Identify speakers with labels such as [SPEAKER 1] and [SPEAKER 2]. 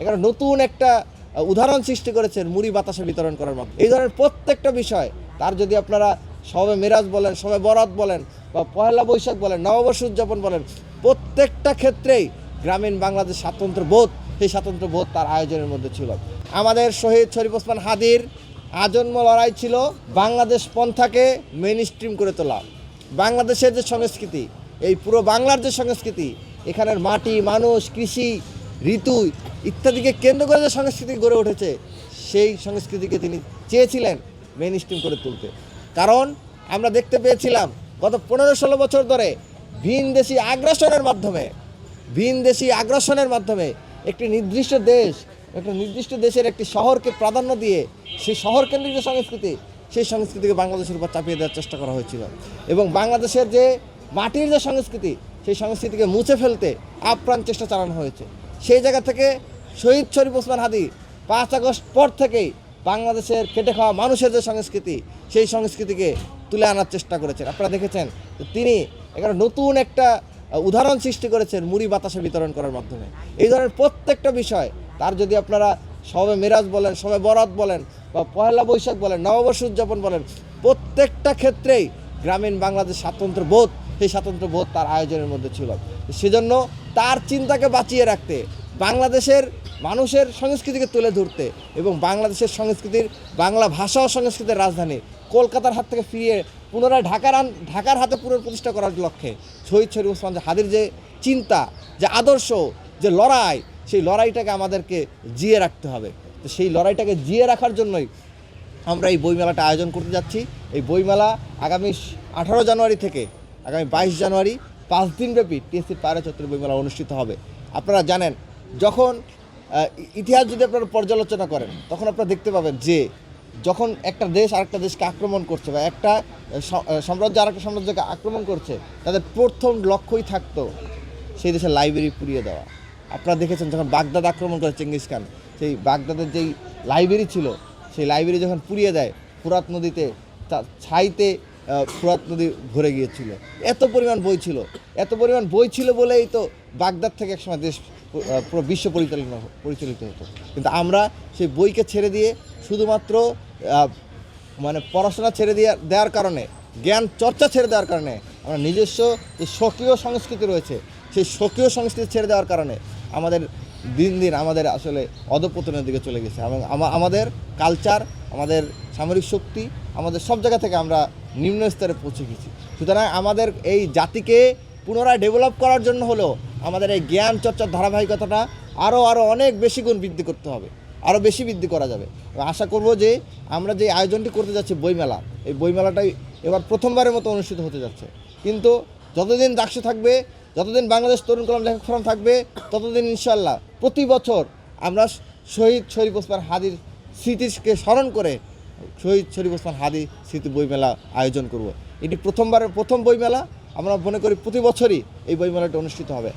[SPEAKER 1] এখানে নতুন একটা উদাহরণ সৃষ্টি করেছেন মুড়ি বাতাসা বিতরণ করার মাধ্যমে। এই ধরনের প্রত্যেকটা বিষয় তার যদি আপনারা শবে মেরাজ বলেন, শবে বরাত বলেন, বা পহেলা বৈশাখ বলেন, নববর্ষ উদযাপন বলেন, প্রত্যেকটা ক্ষেত্রেই গ্রামীণ বাংলাদেশ স্বাতন্ত্র্য বোধ, সেই স্বাতন্ত্র্য বোধ তার আয়োজনের মধ্যে ছিল। আমাদের শহীদ শরীফ ওসমান হাদির আজন্ম লড়াই ছিল বাংলাদেশ পন্থাকে মেইন স্ট্রিম করে তোলা। বাংলাদেশের যে সংস্কৃতি, এই পুরো বাংলার যে সংস্কৃতি, এখানের মাটি, মানুষ, কৃষি, ঋতু ইত্যাদিকে কেন্দ্র করে যে সংস্কৃতি গড়ে উঠেছে, সেই সংস্কৃতিকে তিনি চেয়েছিলেন মেইন স্ট্রিম করে তুলতে। কারণ আমরা দেখতে পেয়েছিলাম গত 15-16 বছর ধরে ভিনদেশি আগ্রাসনের মাধ্যমে একটি নির্দিষ্ট দেশের একটি শহরকে প্রাধান্য দিয়ে সেই শহর কেন্দ্রিক যে সংস্কৃতি, সেই সংস্কৃতিকে বাংলাদেশের উপর চাপিয়ে দেওয়ার চেষ্টা করা হয়েছিল। এবং বাংলাদেশের যে মাটির যে সংস্কৃতি, সেই সংস্কৃতিকে মুছে ফেলতে আপ্রাণ চেষ্টা চালানো হয়েছে। সেই জায়গা থেকে শহীদ শরীফ ওসমান হাদি 5 আগস্ট পর থেকেই বাংলাদেশের খেটে খাওয়া মানুষের যে সংস্কৃতি, সেই সংস্কৃতিকে তুলে আনার চেষ্টা করেছেন। আপনারা দেখেছেন তিনি এখানে নতুন একটা উদাহরণ সৃষ্টি করেছেন মুড়ি বাতাসা বিতরণ করার মাধ্যমে। এই ধরনের প্রত্যেকটা বিষয় তার যদি আপনারা শবে মেরাজ বলেন, শবে বরাত বলেন, বা পহেলা বৈশাখ বলেন, নববর্ষ উদযাপন বলেন, প্রত্যেকটা ক্ষেত্রেই গ্রামীণ বাংলাদেশ স্বাতন্ত্র্য বোধ, সেই স্বাতন্ত্র্য বোধ তার আয়োজনের মধ্যে ছিল। সেজন্য তার চিন্তাকে বাঁচিয়ে রাখতে, বাংলাদেশের মানুষের সংস্কৃতিকে তুলে ধরতে এবং বাংলাদেশের সংস্কৃতির, বাংলা ভাষা ও সংস্কৃতির রাজধানী কলকাতার হাত থেকে ফিরিয়ে পুনরায় ঢাকার হাতে পুনঃপ্রতিষ্ঠা করার লক্ষ্যে শহীদ শরীফ ওসমান হাদির যে চিন্তা, যে আদর্শ, যে লড়াই, সেই লড়াইটাকে আমাদেরকে জিয়ে রাখতে হবে। তো সেই লড়াইটাকে জিয়ে রাখার জন্যই আমরা এই বইমেলাটা আয়োজন করতে যাচ্ছি। এই বইমেলা আগামী 18 জানুয়ারি থেকে আগামী 22 জানুয়ারি 5 দিনব্যাপী টিএসসির পায়রা চত্বরে বইমেলা অনুষ্ঠিত হবে। আপনারা জানেন, যখন ইতিহাস যদি আপনারা পর্যালোচনা করেন, তখন আপনারা দেখতে পাবেন যে যখন একটা দেশ আরেকটা দেশকে আক্রমণ করছে, বা একটা সাম্রাজ্য আরেকটা সাম্রাজ্যকে আক্রমণ করছে, তাদের প্রথম লক্ষ্যই থাকতো সেই দেশের লাইব্রেরি পুড়িয়ে দেওয়া। আপনারা দেখেছেন যখন বাগদাদ আক্রমণ করে চেঙ্গিস খান, সেই বাগদাদের যেই লাইব্রেরি ছিল, সেই লাইব্রেরি যখন পুড়িয়ে দেয়, ফুরাত নদীতে ছাইতে ফুরাত নদী ভরে গিয়েছিল। এত পরিমাণ বই ছিল বলেই তো বাগদাদ থেকে একসময় দেশ পুরো বিশ্ব পরিচালিত হতো। কিন্তু আমরা সেই বইকে ছেড়ে দিয়ে শুধুমাত্র পড়াশোনা ছেড়ে দেওয়ার কারণে, জ্ঞান চর্চা ছেড়ে দেওয়ার কারণে, আমরা নিজস্ব যে স্বকীয় সংস্কৃতি রয়েছে, সেই স্বকীয় সংস্কৃতি ছেড়ে দেওয়ার কারণে আমাদের দিন আমাদের আসলে অধঃপতনের দিকে চলে গেছে। এবং আমাদের কালচার, আমাদের সামরিক শক্তি, আমাদের সব জায়গা থেকে আমরা নিম্ন স্তরে পৌঁছে গেছি। সুতরাং আমাদের এই জাতিকে পুনরায় ডেভেলপ করার জন্য হলেও আমাদের এই জ্ঞান চর্চার ধারাবাহিকতাটা আরও অনেক বেশি গুণ বৃদ্ধি করতে হবে, আরও বেশি বৃদ্ধি করা যাবে। আশা করব যে আমরা যে আয়োজনটি করতে যাচ্ছি বইমেলা, এই বইমেলাটাই এবার প্রথমবারের মতো অনুষ্ঠিত হতে যাচ্ছে। কিন্তু যতদিন ডাকসু থাকবে, যতদিন বাংলাদেশ তরুণ কলম লেখক ফোরাম থাকবে, ততদিন ইনশাল্লাহ প্রতি বছর আমরা শহীদ শরীফ ওসমান হাদির স্মৃতিকে স্মরণ করে শহীদ শরীফ ওসমান হাদি স্মৃতি বইমেলা আয়োজন করব। এটি প্রথম বইমেলা। আমরা মনে করি প্রতি বছরই এই বইমেলাটি অনুষ্ঠিত হবে।